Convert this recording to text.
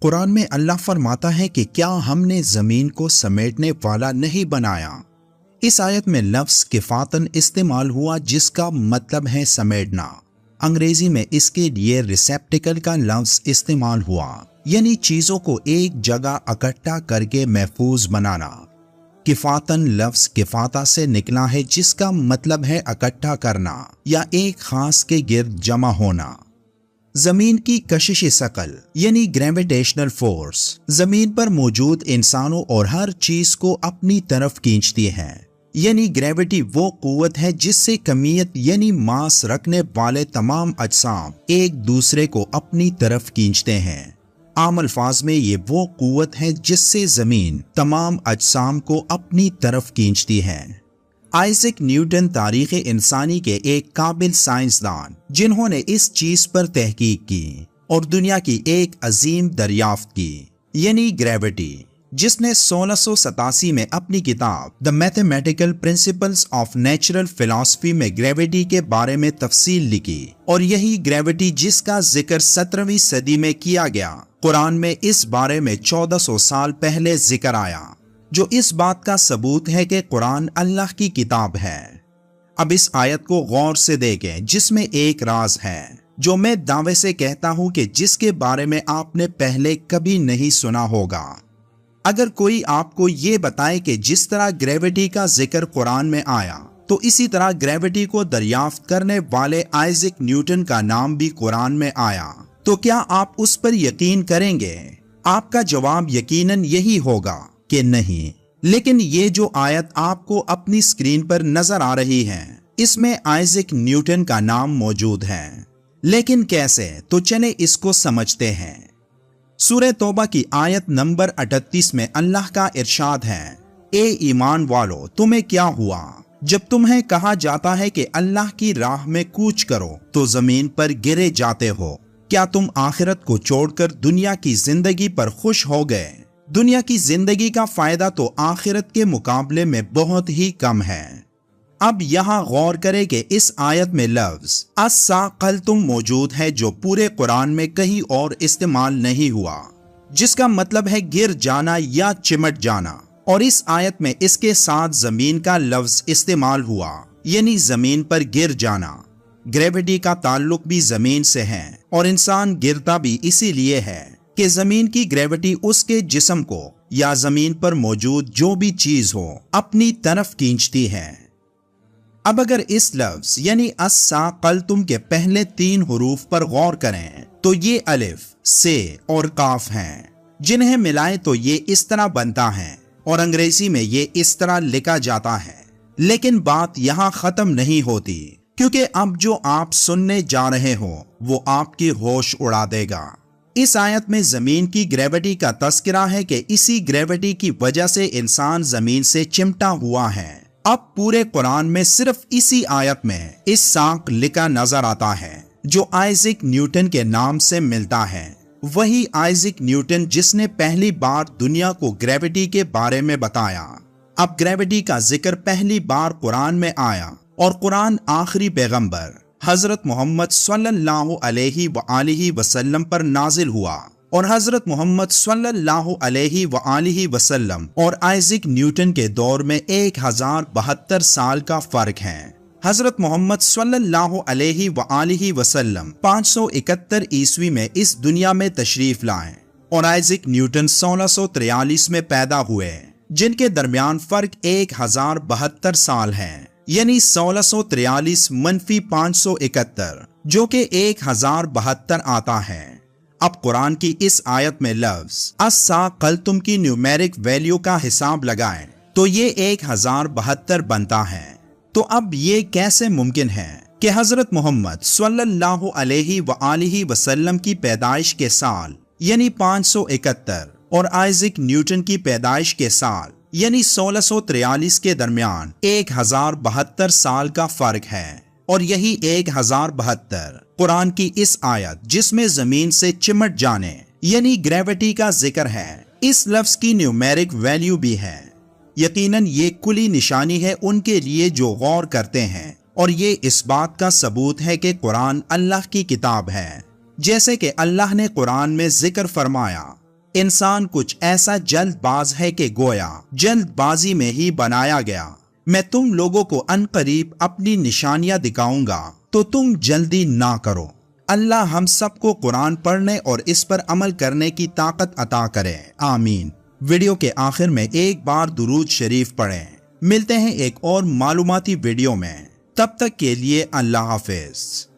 قرآن میں اللہ فرماتا ہے کہ کیا ہم نے زمین کو سمیٹنے والا نہیں بنایا؟ اس آیت میں لفظ کفاتن استعمال ہوا جس کا مطلب ہے سمیٹنا۔ انگریزی میں اس کے لیے ریسیپٹیکل کا لفظ استعمال ہوا، یعنی چیزوں کو ایک جگہ اکٹھا کر کے محفوظ بنانا۔ کفاتن لفظ کفاتا سے نکلا ہے جس کا مطلب ہے اکٹھا کرنا یا ایک خاص کے گرد جمع ہونا۔ زمین کی کشش ثقل یعنی گریویٹیشنل فورس زمین پر موجود انسانوں اور ہر چیز کو اپنی طرف کھینچتی ہے، یعنی گریوٹی وہ قوت ہے جس سے کمیت یعنی ماس رکھنے والے تمام اجسام ایک دوسرے کو اپنی طرف کھینچتے ہیں۔ عام الفاظ میں یہ وہ قوت ہے جس سے زمین تمام اجسام کو اپنی طرف کھینچتی ہے۔ آئزک نیوٹن تاریخ انسانی کے ایک قابل سائنسدان جنہوں نے اس چیز پر تحقیق کی اور دنیا کی ایک عظیم دریافت کی، یعنی گریوٹی، جس نے 1687 میں اپنی کتاب The Mathematical Principles of Natural Philosophy میں گریوٹی کے بارے میں تفصیل لکھی، اور یہی گریوٹی جس کا ذکر 17ویں صدی میں کیا گیا، قرآن میں اس بارے میں 1400 سال پہلے ذکر آیا، جو اس بات کا ثبوت ہے کہ قرآن اللہ کی کتاب ہے۔ اب اس آیت کو غور سے دیکھیں جس میں ایک راز ہے جو میں دعوے سے کہتا ہوں کہ جس کے بارے میں آپ نے پہلے کبھی نہیں سنا ہوگا۔ اگر کوئی آپ کو یہ بتائے کہ جس طرح گریوٹی کا ذکر قرآن میں آیا تو اسی طرح گریوٹی کو دریافت کرنے والے آئزک نیوٹن کا نام بھی قرآن میں آیا، تو کیا آپ اس پر یقین کریں گے؟ آپ کا جواب یقیناً یہی ہوگا کہ نہیں۔ لیکن یہ جو آیت آپ کو اپنی اسکرین پر نظر آ رہی ہے، اس میں آئزک نیوٹن کا نام موجود ہے، لیکن کیسے؟ تو چلیں اس کو سمجھتے ہیں۔ سورہ توبہ کی آیت نمبر 38 میں اللہ کا ارشاد ہے، اے ایمان والو تمہیں کیا ہوا جب تمہیں کہا جاتا ہے کہ اللہ کی راہ میں کوچ کرو تو زمین پر گرے جاتے ہو؟ کیا تم آخرت کو چھوڑ کر دنیا کی زندگی پر خوش ہو گئے؟ دنیا کی زندگی کا فائدہ تو آخرت کے مقابلے میں بہت ہی کم ہے۔ اب یہاں غور کریں کہ اس آیت میں لفظ الثاقلتم موجود ہے جو پورے قرآن میں کہیں اور استعمال نہیں ہوا، جس کا مطلب ہے گر جانا یا چمٹ جانا، اور اس آیت میں اس کے ساتھ زمین کا لفظ استعمال ہوا، یعنی زمین پر گر جانا۔ گریوٹی کا تعلق بھی زمین سے ہے اور انسان گرتا بھی اسی لیے ہے کہ زمین کی گریوٹی اس کے جسم کو یا زمین پر موجود جو بھی چیز ہو اپنی طرف کھینچتی ہے۔ اب اگر اس لفظ یعنی الثاقلتم کے پہلے 3 حروف پر غور کریں تو یہ الف، سے اور قاف ہیں، جنہیں ملائے تو یہ اس طرح بنتا ہے، اور انگریزی میں یہ اس طرح لکھا جاتا ہے۔ لیکن بات یہاں ختم نہیں ہوتی، کیونکہ اب جو آپ سننے جا رہے ہو وہ آپ کی ہوش اڑا دے گا۔ اس آیت میں زمین کی گریوٹی کا تذکرہ ہے کہ اسی گریوٹی کی وجہ سے انسان زمین سے چمٹا ہوا ہے۔ اب پورے قرآن میں صرف اسی آیت میں اس ساق لکھا نظر آتا ہے جو آئزک نیوٹن کے نام سے ملتا ہے، وہی آئزک نیوٹن جس نے پہلی بار دنیا کو گریوٹی کے بارے میں بتایا۔ اب گریوٹی کا ذکر پہلی بار قرآن میں آیا، اور قرآن آخری پیغمبر حضرت محمد صلی اللہ علیہ وآلہ وسلم پر نازل ہوا، اور حضرت محمد صلی اللہ علیہ وآلہ وسلم اور آئزک نیوٹن کے دور میں 1072 سال کا فرق ہے۔ حضرت محمد صلی اللہ علیہ وآلہ وسلم 571 عیسوی میں اس دنیا میں تشریف لائے، اور آئزک نیوٹن 1643 میں پیدا ہوئے، جن کے درمیان فرق 1072 سال ہے، یعنی 1643 - 571 جو کہ 1072 آتا ہے۔ اب قرآن کی اس آیت میں لفظ الثاقلتم کی نیومیرک ویلیو کا حساب لگائیں تو یہ 1072 بنتا ہے۔ تو اب یہ کیسے ممکن ہے کہ حضرت محمد صلی اللہ علیہ وآلہ وسلم کی پیدائش کے سال یعنی 571 اور آئزک نیوٹن کی پیدائش کے سال یعنی 1643 کے درمیان 1072 سال کا فرق ہے، اور یہی 1072 قرآن کی اس آیت جس میں زمین سے چمٹ جانے یعنی گریوٹی کا ذکر ہے، اس لفظ کی نیومیرک ویلیو بھی ہے۔ یقیناً یہ کلی نشانی ہے ان کے لیے جو غور کرتے ہیں، اور یہ اس بات کا ثبوت ہے کہ قرآن اللہ کی کتاب ہے، جیسے کہ اللہ نے قرآن میں ذکر فرمایا انسان کچھ ایسا جلد باز ہے کہ گویا جلد بازی میں ہی بنایا گیا۔ میں تم لوگوں کو عنقریب اپنی نشانیاں دکھاؤں گا تو تم جلدی نہ کرو۔ اللہ ہم سب کو قرآن پڑھنے اور اس پر عمل کرنے کی طاقت عطا کرے، آمین۔ ویڈیو کے آخر میں ایک بار درود شریف پڑھیں۔ ملتے ہیں ایک اور معلوماتی ویڈیو میں، تب تک کے لیے اللہ حافظ۔